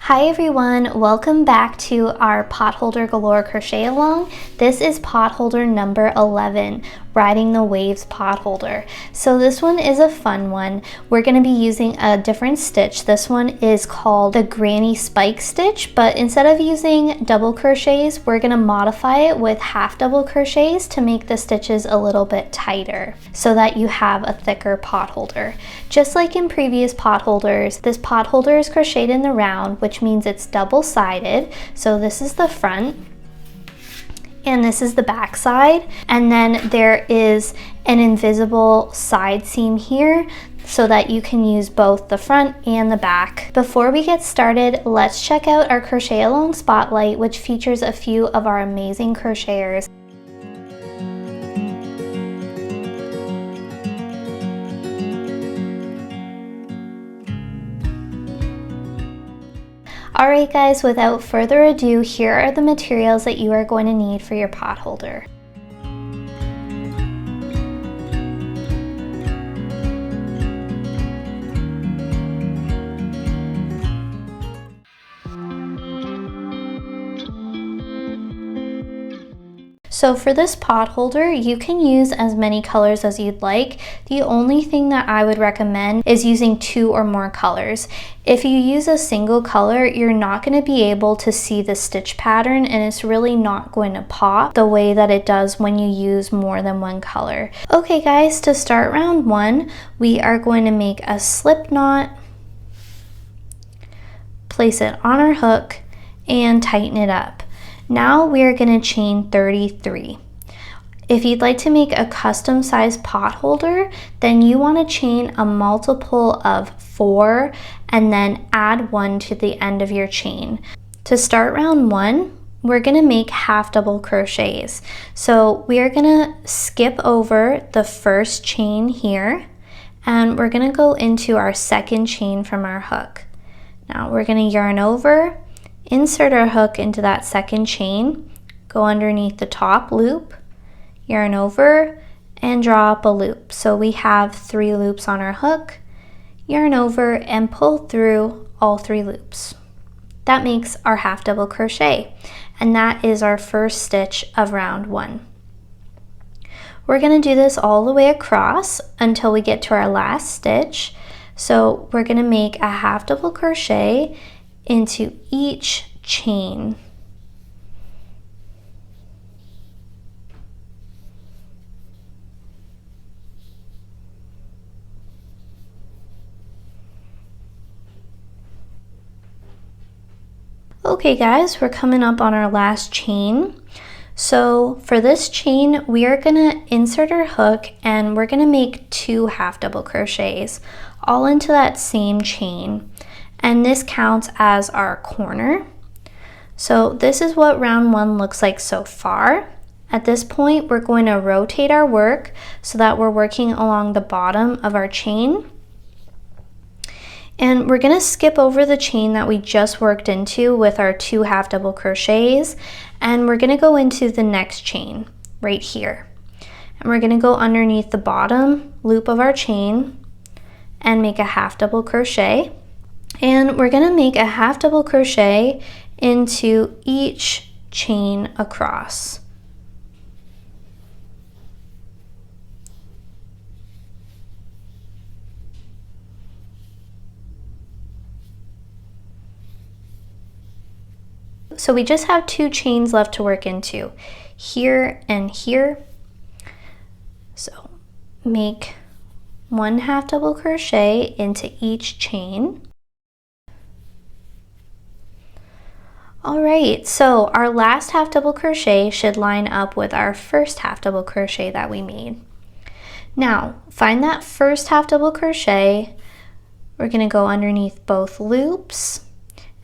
Hi everyone, welcome back to our Potholder Galore Crochet Along. This is potholder number 11, Riding the Waves Potholder. So this one is a fun one. We're going to be using a different stitch. This one is called the Granny Spike stitch, but instead of using double crochets, we're going to modify it with half double crochets to make the stitches a little bit tighter so that you have a thicker potholder. Just like in previous potholders, this potholder is crocheted in the round, which means it's double-sided. So this is the front and this is the back side, and then there is an invisible side seam here so that you can use both the front and the back. Before we get started, let's check out our Crochet-Along Spotlight, which features a few of our amazing crocheters. Alright guys, without further ado, here are the materials that you are going to need for your potholder. So for this potholder, you can use as many colors as you'd like. The only thing that I would recommend is using 2 or more colors. If you use a single color, you're not going to be able to see the stitch pattern, and it's really not going to pop the way that it does when you use more than one color. Okay guys, to start round 1, we are going to make a slip knot, place it on our hook, and tighten it up. Now we are going to chain 33. If you'd like to make a custom size potholder, then you want to chain a multiple of 4 and then add 1 to the end of your chain. To start round 1, we're going to make half double crochets. So we are going to skip over the first chain here, and we're going to go into our second chain from our hook. Now we're going to yarn over, insert our hook into that second chain, go underneath the top loop, yarn over, and draw up a loop. So we have 3 loops on our hook, yarn over, and pull through all 3 loops. That makes our half double crochet, and that is our first stitch of round 1. We're going to do this all the way across until we get to our last stitch. So we're going to make a half double crochet into each chain. Okay guys, we're coming up on our last chain. So for this chain, we are going to insert our hook and we're going to make 2 half double crochets all into that same chain. And this counts as our corner. So this is what round 1 looks like so far. At this point, we're going to rotate our work so that we're working along the bottom of our chain. And we're going to skip over the chain that we just worked into with our 2 half double crochets, and we're going to go into the next chain right here. And we're going to go underneath the bottom loop of our chain and make a half double crochet. And we're going to make a half double crochet into each chain across. So we just have 2 chains left to work into, here and here. So make 1 half double crochet into each chain. Alright, so our last half double crochet should line up with our first half double crochet that we made. Now, find that first half double crochet. We're going to go underneath both loops,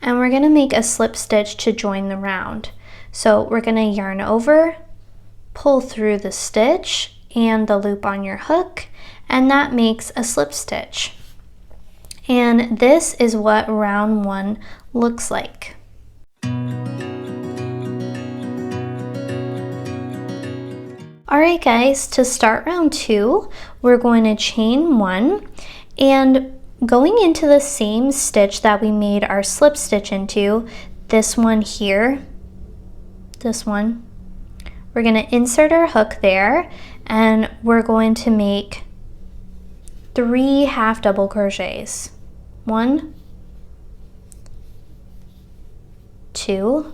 and we're going to make a slip stitch to join the round. So we're going to yarn over, pull through the stitch and the loop on your hook, and that makes a slip stitch. And this is what round 1 looks like. Alright guys, to start round 2, we're going to chain 1, and going into the same stitch that we made our slip stitch into, this one here, this one, we're going to insert our hook there, and we're going to make 3 half double crochets. 1, 2,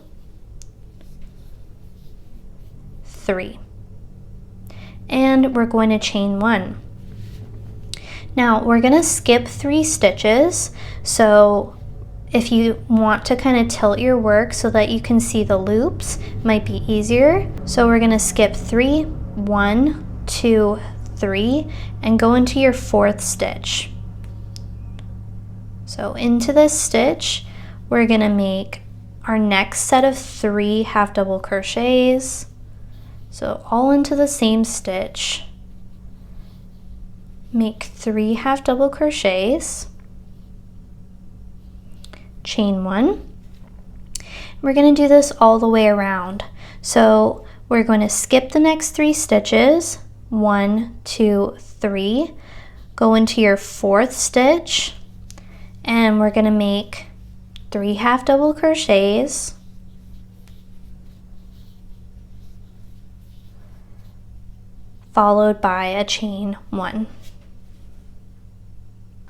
3. And we're going to chain 1. Now we're going to skip 3 stitches, so if you want to kind of tilt your work so that you can see the loops, it might be easier. So we're going to skip 3, 1, 2, 3, and go into your 4th stitch. So into this stitch, we're going to make our next set of 3 half double crochets. So all into the same stitch. Make 3 half double crochets, chain 1. We're going to do this all the way around. So we're going to skip the next 3 stitches, 1, 2, 3, go into your 4th stitch, and we're going to make 3 half double crochets, followed by a chain 1.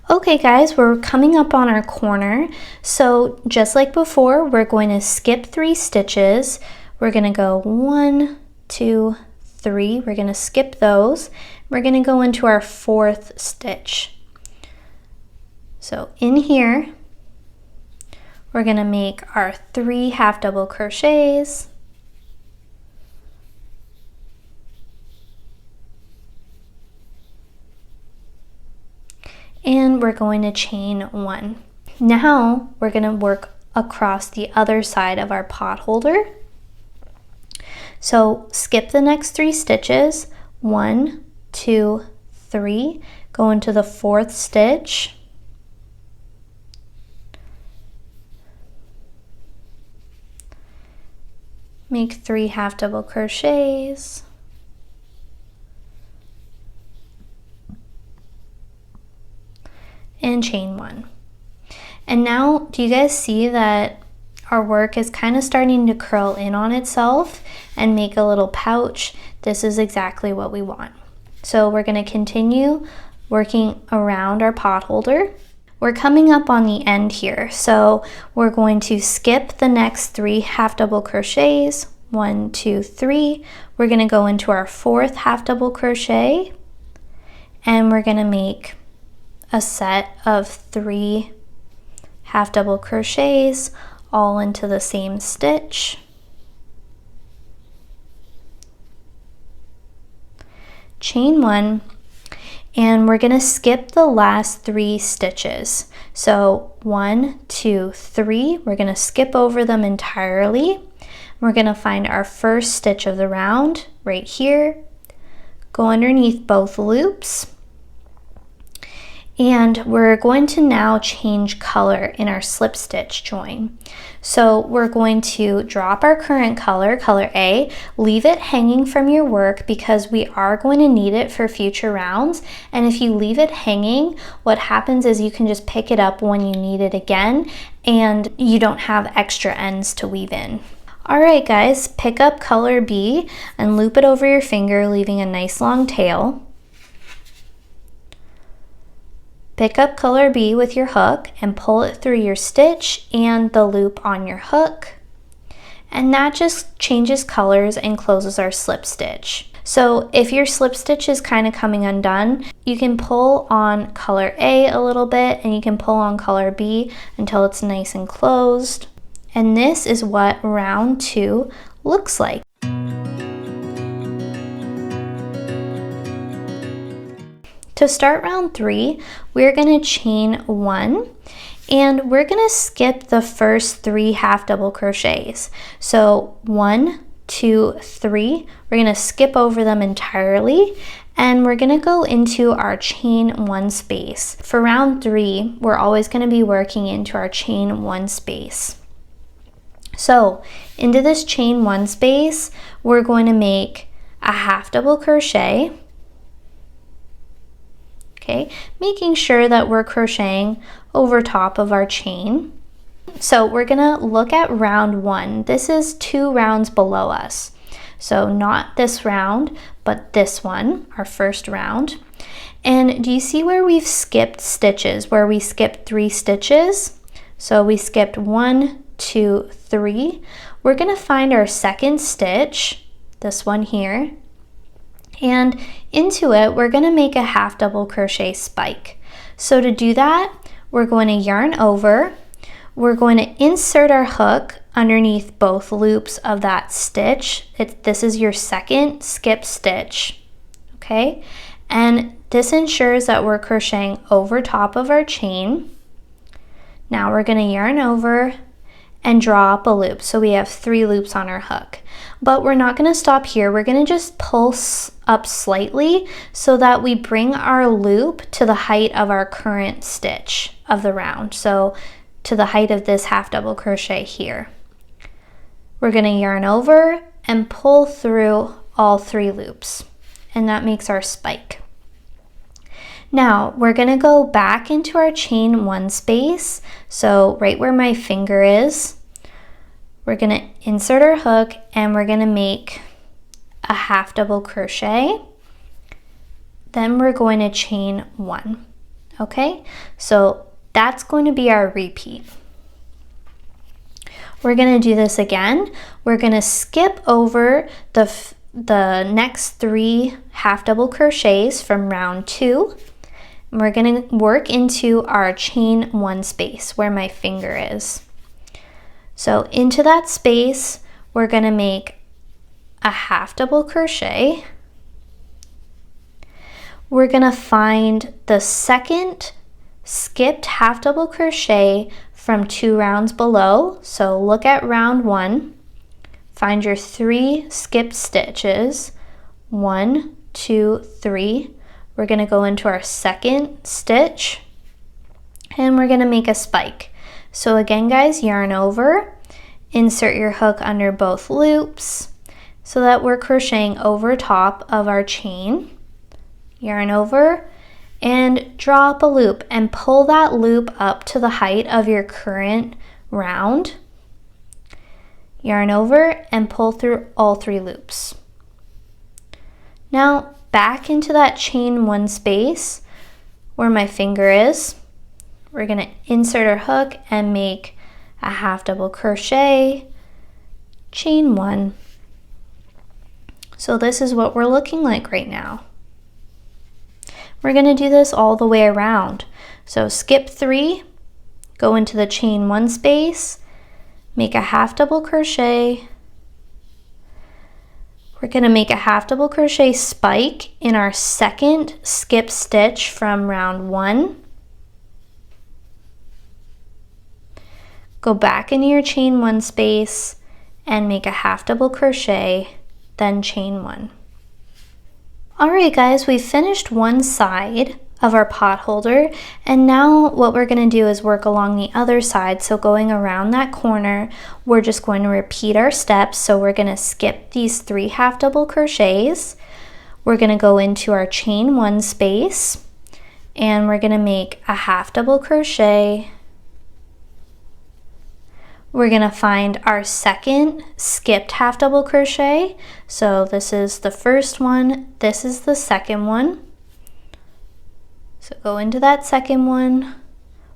Okay guys, we're coming up on our corner, so just like before, we're going to skip 3 stitches. We're going to go 1, 2, 3. We're going to skip those. We're going to go into our 4th stitch. So in here, we're going to make our 3 half double crochets, and we're going to chain 1. Now we're going to work across the other side of our pot holder. So skip the next 3 stitches, 1, 2, 3, go into the 4th stitch, make 3 half double crochets, and chain 1. And now, do you guys see that our work is kind of starting to curl in on itself and make a little pouch? This is exactly what we want. So we're going to continue working around our pot holder. We're coming up on the end here, so we're going to skip the next 3 half double crochets, 1, 2, 3. We're going to go into our 4th half double crochet, and we're going to make a set of 3 half double crochets all into the same stitch, chain 1, and we're going to skip the last 3 stitches. So 1, 2, 3, we're going to skip over them entirely. We're going to find our first stitch of the round right here, go underneath both loops, and we're going to now change color in our slip stitch join. So we're going to drop our current color, color A, leave it hanging from your work because we are going to need it for future rounds. And if you leave it hanging, what happens is you can just pick it up when you need it again and you don't have extra ends to weave in. All right guys, pick up color B and loop it over your finger, leaving a nice long tail. Pick up color B with your hook and pull it through your stitch and the loop on your hook. And that just changes colors and closes our slip stitch. So if your slip stitch is kind of coming undone, you can pull on color A a little bit and you can pull on color B until it's nice and closed. And this is what round 2 looks like. To start round 3, we're going to chain 1 and we're going to skip the first 3 half double crochets. So 1, 2, 3, we're going to skip over them entirely and we're going to go into our chain 1 space. For round 3, we're always going to be working into our chain 1 space. So into this chain 1 space, we're going to make a half double crochet. okay? Making sure that we're crocheting over top of our chain. So we're gonna look at round 1. This is 2 rounds below us. So not this round, but this one, our first round. And do you see where we've skipped stitches, where we skipped 3 stitches? So we skipped 1, 2, 3. We're gonna find our second stitch, this one here, and into it, we're gonna make a half double crochet spike. So to do that, we're going to yarn over, we're going to insert our hook underneath both loops of that stitch. This is your second skip stitch, okay? And this ensures that we're crocheting over top of our chain. Now we're going to yarn over and draw up a loop. So we have 3 loops on our hook. But we're not going to stop here. We're going to just pull up slightly so that we bring our loop to the height of our current stitch of the round. So to the height of this half double crochet here. We're going to yarn over and pull through all 3 loops, and that makes our spike. Now we're going to go back into our chain 1 space, so right where my finger is, we're going to insert our hook and we're going to make a half double crochet. Then we're going to chain 1, okay? So that's going to be our repeat. We're going to do this again. We're going to skip over the next 3 half double crochets from round 2. And we're going to work into our chain 1 space where my finger is. So into that space, we're going to make a half double crochet. We're going to find the second skipped half double crochet from 2 rounds below. So look at round 1, find your 3 skipped stitches, 1, 2, 3. We're going to go into our second stitch and we're going to make a spike. So again guys, yarn over, insert your hook under both loops so that we're crocheting over top of our chain. Yarn over and draw up a loop and pull that loop up to the height of your current round. Yarn over and pull through all 3 loops. Now back into that chain 1 space where my finger is, we're going to insert our hook and make a half double crochet, chain 1. So this is what we're looking like right now. We're going to do this all the way around. So skip 3, go into the chain 1 space, make a half double crochet. We're going to make a half double crochet spike in our second skip stitch from round 1. Go back into your chain 1 space and make a half double crochet, then chain 1. Alright guys, we finished one side of our pot holder, and now what we're going to do is work along the other side. So going around that corner, we're just going to repeat our steps. So we're going to skip these 3 half double crochets. We're going to go into our chain 1 space and we're going to make a half double crochet. We're going to find our second skipped half double crochet. So this is the first one, this is the second one. So go into that second one,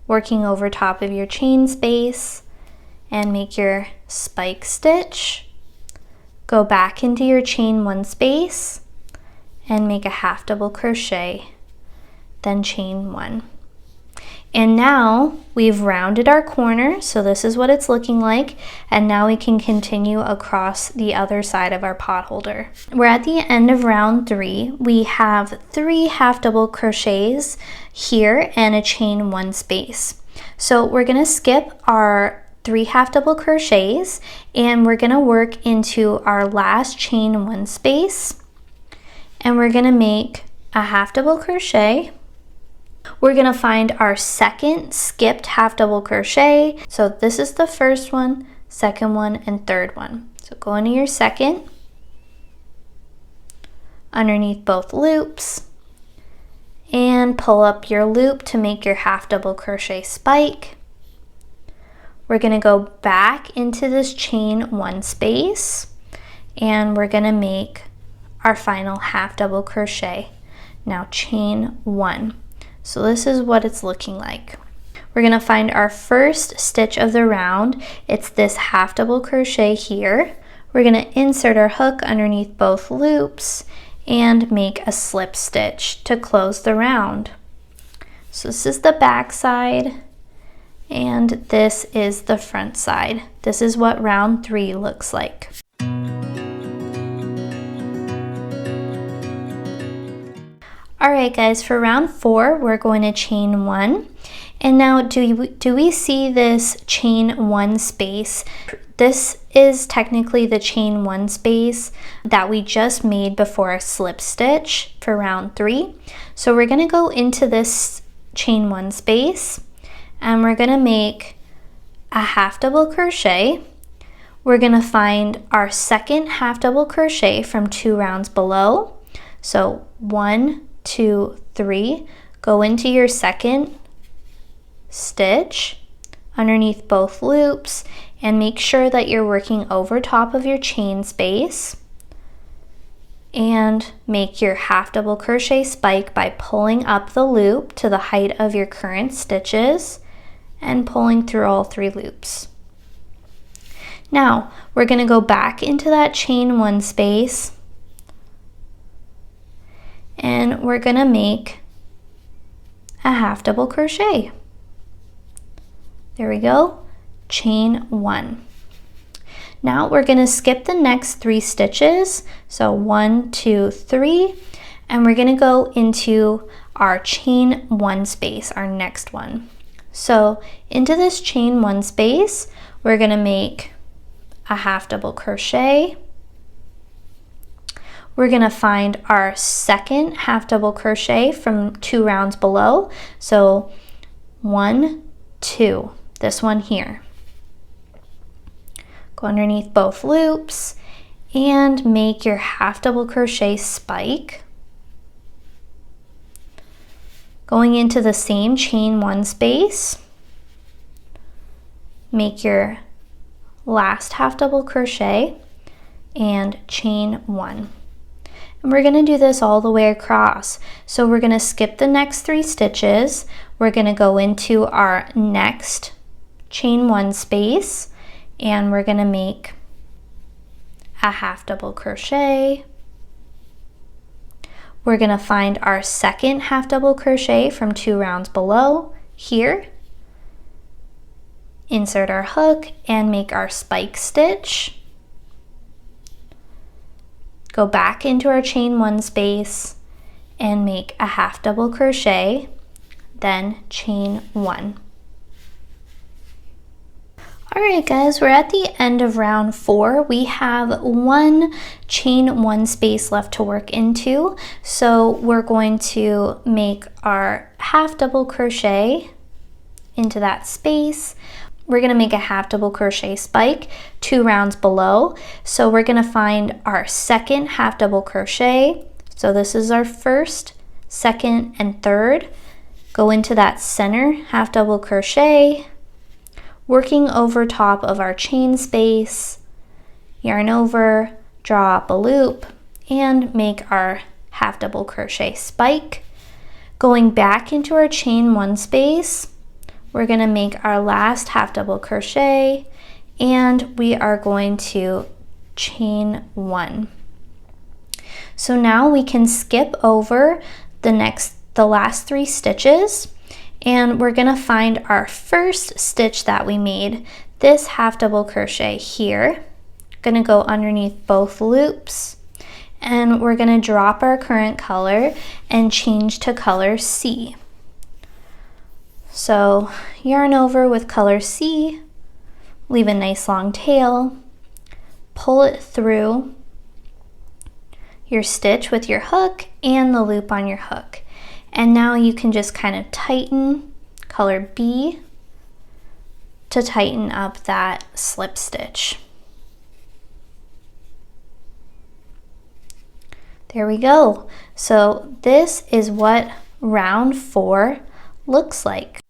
working over top of your chain space, and make your spike stitch. Go back into your chain 1 space and make a half double crochet, then chain 1. And now we've rounded our corner, so this is what it's looking like, and now we can continue across the other side of our pot holder. We're at the end of round 3. We have 3 half double crochets here and a chain 1 space. So we're going to skip our 3 half double crochets and we're going to work into our last chain 1 space, and we're going to make a half double crochet. We're going to find our second skipped half double crochet. So this is the first one, second one, and third one. So go into your second, underneath both loops, and pull up your loop to make your half double crochet spike. We're going to go back into this chain 1 space and we're going to make our final half double crochet. Now chain 1. So this is what it's looking like. We're going to find our first stitch of the round. It's this half double crochet here. We're going to insert our hook underneath both loops and make a slip stitch to close the round. So this is the back side and this is the front side. This is what round 3 looks like. Alright guys, for round 4 we're going to chain 1. And now do we see this chain 1 space? This is technically the chain 1 space that we just made before our slip stitch for round 3. So we're going to go into this chain 1 space and we're going to make a half double crochet. We're going to find our second half double crochet from 2 rounds below. So 1, 2, 3, go into your second stitch underneath both loops and make sure that you're working over top of your chain space, and make your half double crochet spike by pulling up the loop to the height of your current stitches and pulling through all 3 loops. Now we're going to go back into that chain 1 space and we're going to make a half double crochet. There we go, chain 1. Now we're going to skip the next 3 stitches, so 1, 2, 3, and we're going to go into our chain 1 space, our next one. So into this chain 1 space, we're going to make a half double crochet. We're going to find our second half double crochet from 2 rounds below, so 1, 2, this one here. Go underneath both loops and make your half double crochet spike. Going into the same chain 1 space, make your last half double crochet and chain 1. And we're going to do this all the way across. So we're going to skip the next 3 stitches. We're going to go into our next chain 1 space and we're going to make a half double crochet. We're going to find our second half double crochet from 2 rounds below here. Insert our hook and make our spike stitch. Go back into our chain 1 space and make a half double crochet, then chain 1. Alright guys, we're at the end of round 4. We have 1 chain 1 space left to work into. So we're going to make our half double crochet into that space. We're going to make a half double crochet spike 2 rounds below. So we're going to find our second half double crochet. So this is our first, second, and third. Go into that center half double crochet, working over top of our chain space, yarn over, draw up a loop, and make our half double crochet spike. Going back into our chain 1 space, we're going to make our last half double crochet and we are going to chain 1. So now we can skip over the last 3 stitches and we're going to find our first stitch that we made, this half double crochet here. Going to go underneath both loops and we're going to drop our current color and change to color C. So yarn over with color C, leave a nice long tail, pull it through your stitch with your hook and the loop on your hook. And now you can just kind of tighten color B to tighten up that slip stitch. There we go. So this is what round 4 looks like.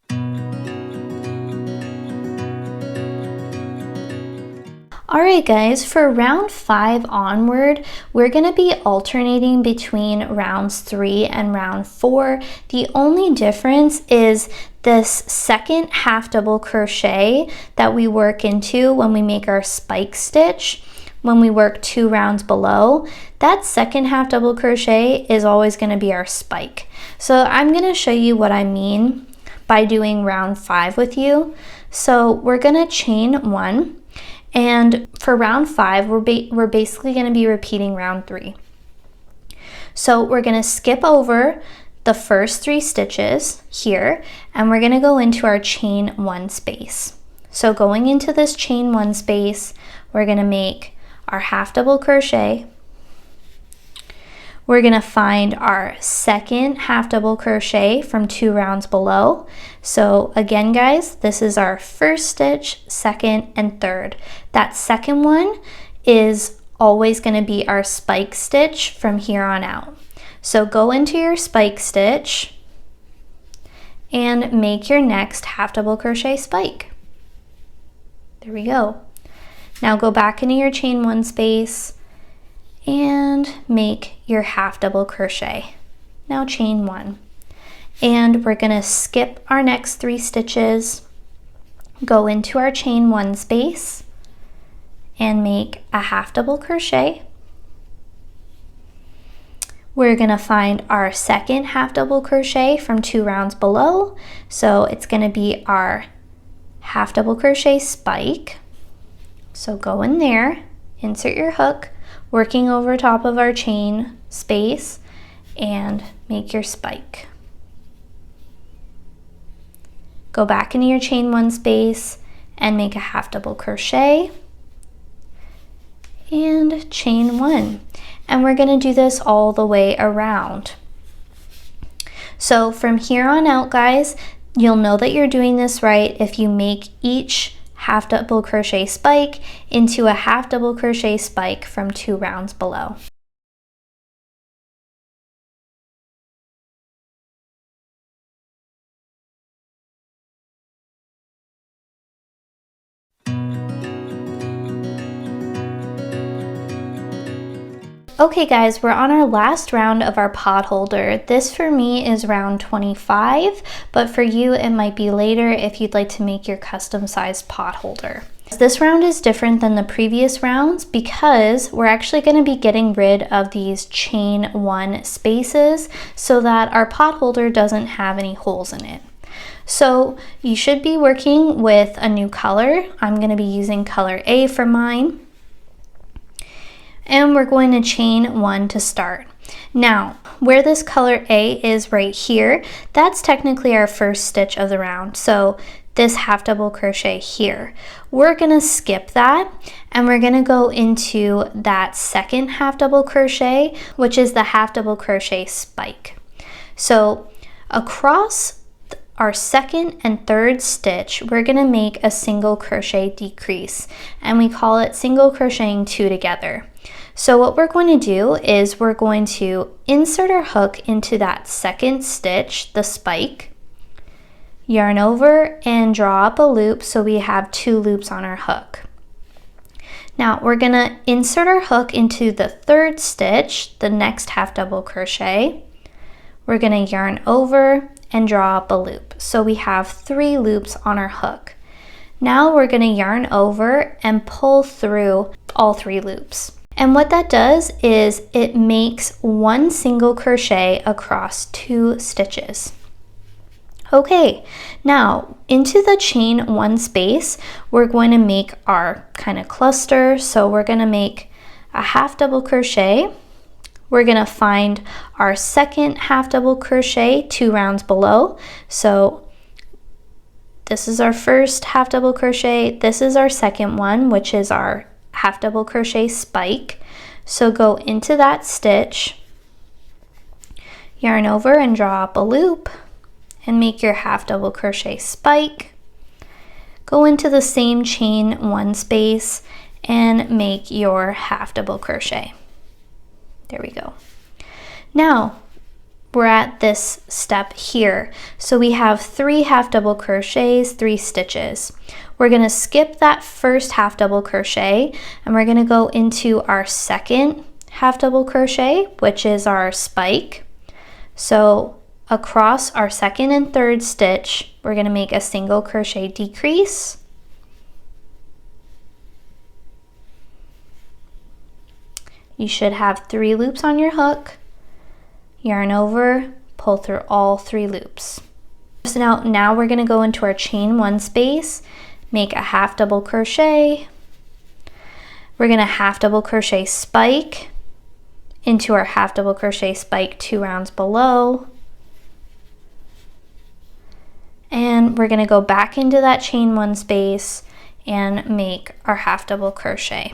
Alright guys, for round 5 onward, we're going to be alternating between rounds 3 and round 4. The only difference is this second half double crochet that we work into when we make our spike stitch, when we work 2 rounds below. That second half double crochet is always going to be our spike. So I'm going to show you what I mean by doing round 5 with you. So we're going to chain 1. And for round 5, we're basically going to be repeating round 3. So we're going to skip over the first 3 stitches here, and we're going to go into our chain 1 space. So going into this chain 1 space, we're going to make our half double crochet. We're going to find our second half double crochet from 2 rounds below. So again guys, this is our first stitch, second, and third. That second one is always going to be our spike stitch from here on out. So go into your spike stitch and make your next half double crochet spike. There we go. Now go back into your chain 1 space and make your half double crochet. Now chain 1. And we're going to skip our next 3 stitches, go into our chain 1 space and make a half double crochet. We're going to find our second half double crochet from 2 rounds below. So it's going to be our half double crochet spike. So go in there, insert your hook, working over top of our chain space, and make your spike. Go back into your chain 1 space and make a half double crochet and chain 1. And we're going to do this all the way around. So from here on out guys, you'll know that you're doing this right if you make each half double crochet spike into a half double crochet spike from 2 rounds below. Okay guys, we're on our last round of our pot holder. This for me is round 25, but for you it might be later if you'd like to make your custom sized pot holder. This round is different than the previous rounds because we're actually going to be getting rid of these chain 1 spaces so that our pot holder doesn't have any holes in it. So you should be working with a new color. I'm going to be using color A for mine. And we're going to chain 1 to start. Now, where this color A is right here, that's technically our first stitch of the round. So this half double crochet here, we're going to skip that and we're going to go into that second half double crochet, which is the half double crochet spike. So across our second and third stitch, we're going to make a single crochet decrease, and we call it single crocheting 2 together. So what we're going to do is we're going to insert our hook into that second stitch, the spike, yarn over and draw up a loop so we have 2 loops on our hook. Now we're going to insert our hook into the third stitch, the next half double crochet. We're going to yarn over and draw up a loop. So we have 3 loops on our hook. Now we're going to yarn over and pull through all 3 loops. And what that does is it makes 1 single crochet across 2 stitches. Okay, now into the chain 1 space, we're going to make our kind of cluster. So we're going to make a half double crochet. We're going to find our second half double crochet 2 rounds below. So this is our first half double crochet. This is our second one, which is our half double crochet spike. So go into that stitch, yarn over and draw up a loop and make your half double crochet spike. Go into the same chain 1 space and make your half double crochet. There we go. Now we're at this step here. So we have 3 half double crochets, 3 stitches. We're going to skip that first half double crochet and we're going to go into our second half double crochet, which is our spike. So across our second and third stitch, we're going to make a single crochet decrease. You should have 3 loops on your hook. Yarn over, pull through all 3 loops. So now we're going to go into our chain 1 space, make a half double crochet. We're going to half double crochet spike into our half double crochet spike 2 rounds below. And we're going to go back into that chain 1 space and make our half double crochet.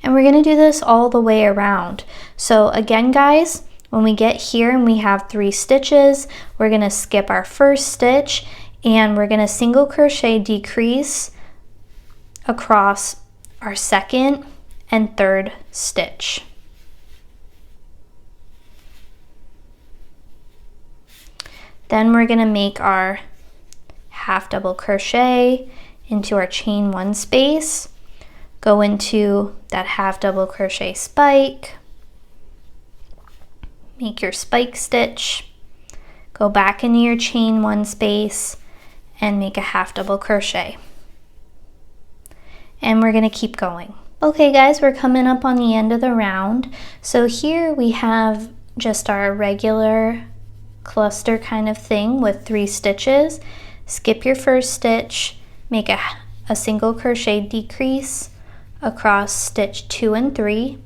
And we're going to do this all the way around. So again, guys, when we get here and we have 3 stitches, we're going to skip our first stitch and we're going to single crochet decrease across our second and third stitch. Then we're going to make our half double crochet into our chain 1 space. Go into that half double crochet spike, make your spike stitch, go back into your chain 1 space and make a half double crochet. And we're going to keep going. Okay guys, we're coming up on the end of the round. So here we have just our regular cluster kind of thing with 3 stitches. Skip your first stitch, make a single crochet decrease across stitch 2 and 3.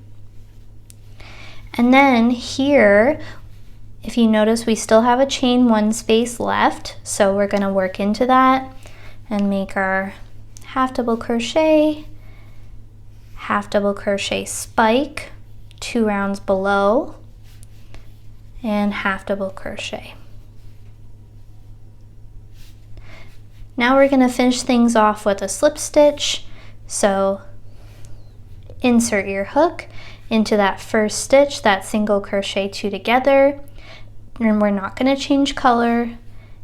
And then here, if you notice, we still have a chain 1 space left, so we're going to work into that and make our half double crochet, half double crochet spike 2 rounds below, and half double crochet. Now we're going to finish things off with a slip stitch. So insert your hook into that first stitch, that single crochet 2 together, and we're not going to change color,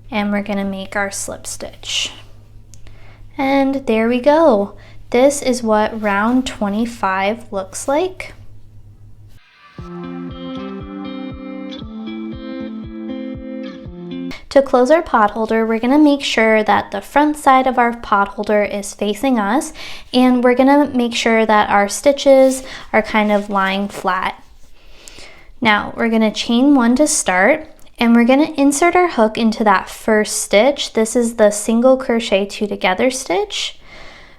and we're going to make our slip stitch. And there we go. This is what round 25 looks like. To close our potholder, we're going to make sure that the front side of our potholder is facing us, and we're going to make sure that our stitches are kind of lying flat. Now we're going to chain 1 to start, and we're going to insert our hook into that first stitch. This is the single crochet 2 together stitch.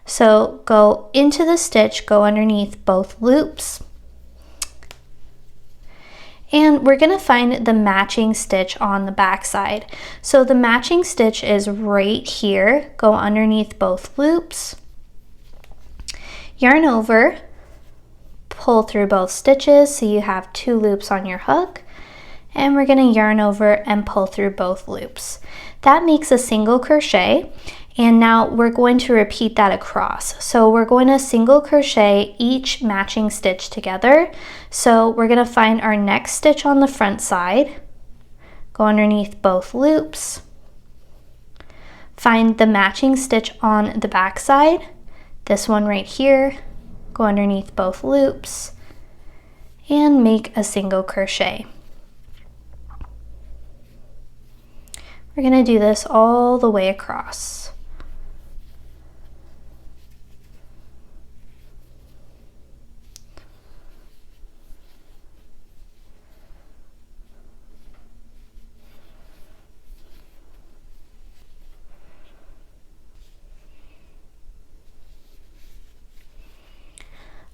So go into the stitch, go underneath both loops, and we're going to find the matching stitch on the back side. So the matching stitch is right here. Go underneath both loops, yarn over, pull through both stitches so you have 2 loops on your hook, and we're going to yarn over and pull through both loops. That makes a single crochet, and now we're going to repeat that across. So we're going to single crochet each matching stitch together. So we're going to find our next stitch on the front side, go underneath both loops, find the matching stitch on the back side, this one right here, go underneath both loops, and make a single crochet. We're going to do this all the way across.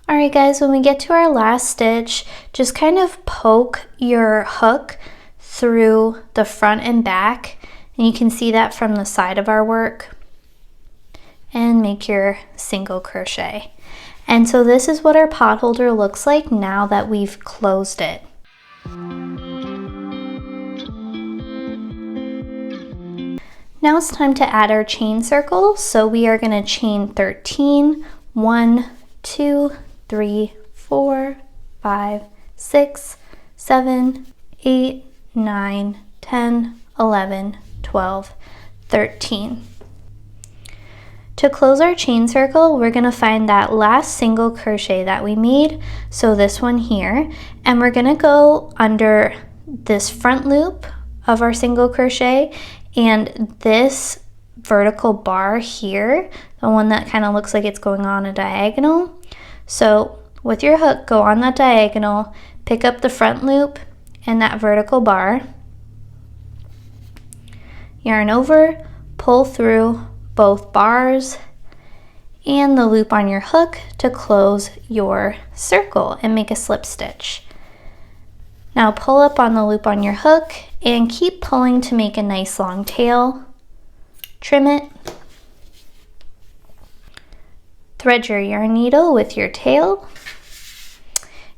Alright guys, when we get to our last stitch, just kind of poke your hook through the front and back, and you can see that from the side of our work, and make your single crochet. And so this is what our potholder looks like now that we've closed it. Now it's time to add our chain circle. So we are going to chain 13, 1, 2, 3, 4, 5, 6, 7, 8, 9, 10, 11, 12, 13. To close our chain circle, we're going to find that last single crochet that we made, so this one here, and we're going to go under this front loop of our single crochet and this vertical bar here, the one that kind of looks like it's going on a diagonal. So with your hook, go on that diagonal, pick up the front loop and that vertical bar, yarn over, pull through both bars and the loop on your hook to close your circle and make a slip stitch. Now pull up on the loop on your hook and keep pulling to make a nice long tail. Trim it. Thread your yarn needle with your tail.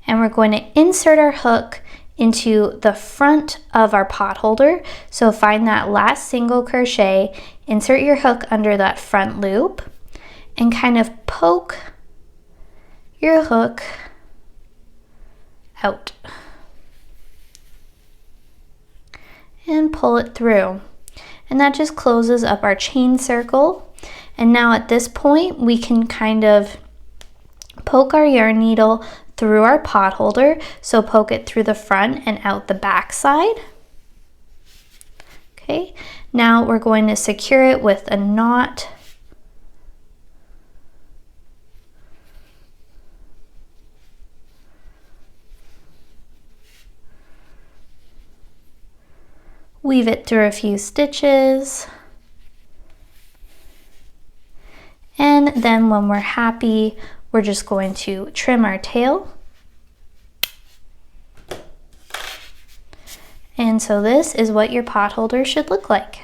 And we're going to insert our hook into the front of our pot holder. So find that last single crochet, insert your hook under that front loop, and kind of poke your hook out. And pull it through. And that just closes up our chain circle. And now at this point, we can kind of poke our yarn needle through our pot holder. So poke it through the front and out the back side. Okay, now we're going to secure it with a knot. Weave it through a few stitches. And then when we're happy, we're just going to trim our tail. And so this is what your pot holder should look like.